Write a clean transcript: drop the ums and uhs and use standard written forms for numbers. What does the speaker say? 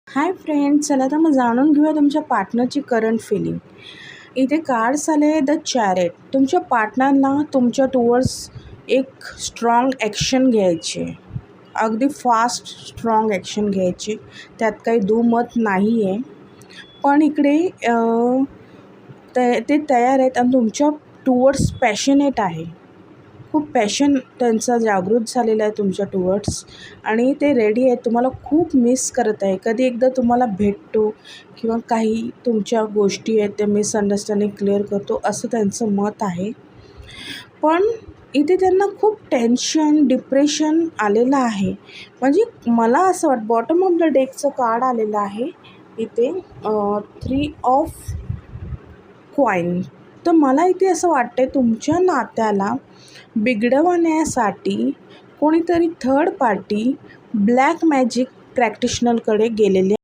Hi friends, चला तर मग जाणून घेऊया तुमच्या पार्टनरची करंट फिलिंग. इथे कार्ड्स आले द चॅरेट. तुमच्या पार्टनरला तुमच्या टुवर्ड्स एक स्ट्रॉंग ॲक्शन घ्यायची आहे. अगदी फास्ट स्ट्रॉंग ॲक्शन घ्यायची, त्यात काही दुमत नाही आहे. पण इकडे ते तयार आहेत आणि तुमच्या टुवर्ड्स पॅशनेट आहे. खूप पॅशन त्यांचा जागृत झालेला आहे तुमच्या टुवर्ड्स आणि ते रेडी आहेत. तुम्हाला खूप मिस करत आहे. कधी एकदा तुम्हाला भेटतो किंवा काही तुमच्या गोष्टी आहेत त्या मिसअंडरस्टँडिंग क्लिअर करतो, असं त्यांचं मत आहे. पण इथे त्यांना खूप टेन्शन, डिप्रेशन आलेलं आहे. म्हणजे मला असं वाटतं बॉटम ऑफ द डेकचं कार्ड आलेलं आहे इथे 3 ऑफ कॉईन. तर मला इथे असं वाटतं तुमच्या नात्याला बिघडवण्यासाठी कोणीतरी थर्ड पार्टी ब्लॅक मॅजिक प्रॅक्टिशनरकडे गेलेले